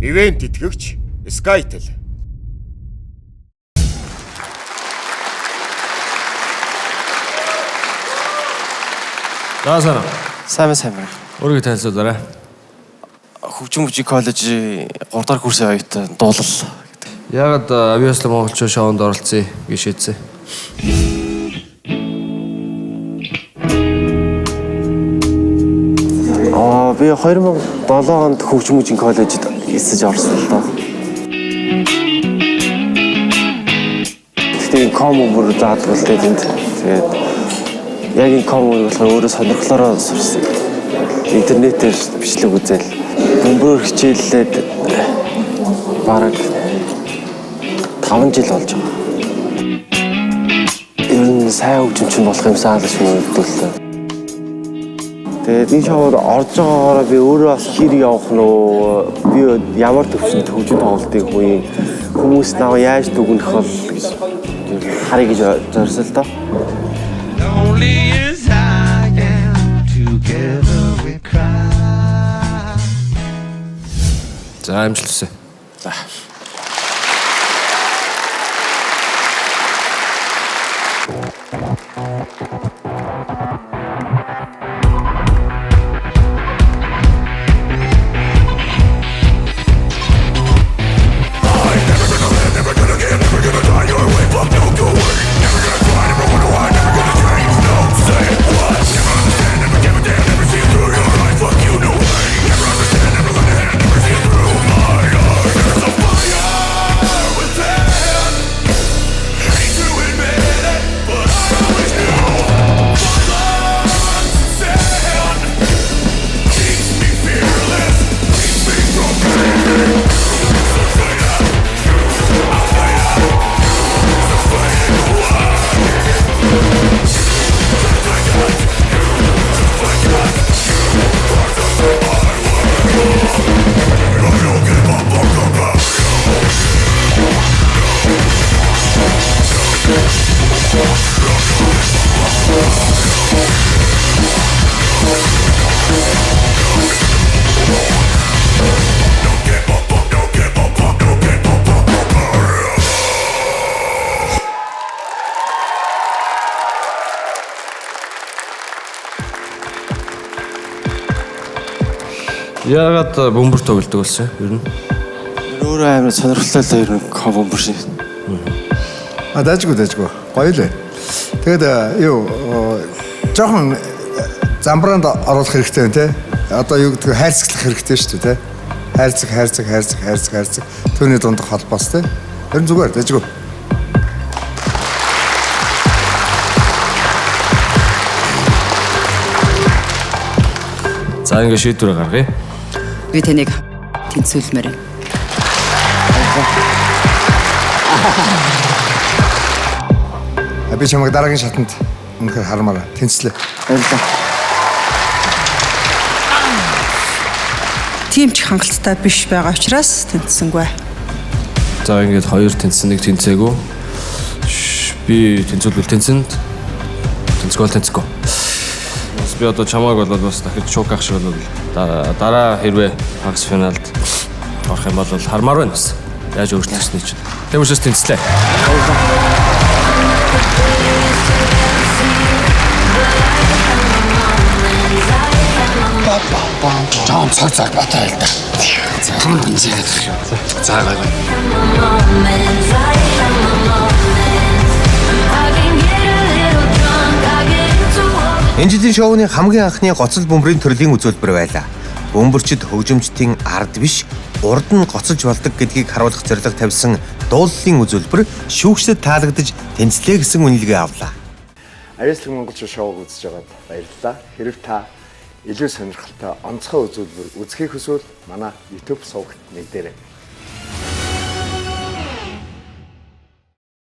Ивент итгэгч Skytel. Заасан. Сайн. Өөрийгөө танилцуулаарай. Хөгжим мужик коллежийн 3 дахь курсын оюутан дуулал гэдэг. Яагаад авиаслан монголчууд шоунд оролцъё гэж шийдсэн? Би 2007 онд хөгжим мужик коллежид эсэж орсон л доо. Тэгтээ комо бүр заадгалтай тэнд. Тэгээд яг энэ комо болохоор өөрөө сонирхлоороо сурсан. Интернетээр бичлэг үзэл бөмбөр хичээллээд бараг 5 жил болж байгаа. Ер нь сайн хөгжимчин болох юмсаа гэж мэдүүлсэн. Тэгээд энэ шоуд орж байгаагаараа би өөрөө бас хэр явах нь би ямар төвшөнд хөгжим тоглолтыг хөөе хүмүүс наваа яаж дүгнэх бол гэж харъя гэж зорьсон л доо. За амжилтсаа. За. Яагаад бөмбөр тоглодог болсон ер нь? Өөрөө амар сонирхолтой л ер нь бөмбөр шин. Дайжгүй. Гоё лээ. Тэгээд жоохон замбраанд оруулах хэрэгтэй байна те. Одоо юу гэдэг хайрцаглах хэрэгтэй шүү дээ те. Хайрцаг. Түүний дундах холбоос те. Ер нь зүгээр дайжгүй. За ингэ шийдвэр гаргая. Би таныг тэнцвүүлмээр байна. Би чамайг дараагийн шатанд үнэхээр хармаар тэнцлээ. Баярлалаа. Тийм ч хангалттай биш байгаа учраас тэнцсэнгүй. За ингээд хоёр тэнцсэн нэг тэнцээгүй. Би тэнцүүлвэл тэнцэнд. Тэнцгүй. Би одоо чамааг бол бас дахиж шуугах шиг бол дараа хэрвээ хагас финалд орох юм бол хармаар байна бас. Яаж өөрчлөснө чинь. Тэр учраас тэнцлээ. Чам цаг батаа л да. Тун тэнцээд. За гай. Энэ жилийн шоуны хамгийн анхны гоцол бөмбөрийн төрлийн үзүүлбэр байлаа. Бөмбөрчид хөгжимчдийн ард биш, урд нь гоцолж болдог гэдгийг харуулах зорилго тавьсан дууллын үзүүлбэр шүүгчдэд таалагдж тэнцлээ гэсэн үнэлгээ авлаа. Авиаслан монголчууд шоуг үзэж байгаад баярлалаа. Хэрв та илүү сонирхолтой онцгой үзүүлбэр үзэхийг хүсвэл манай YouTube сувагт нэгдээрэй.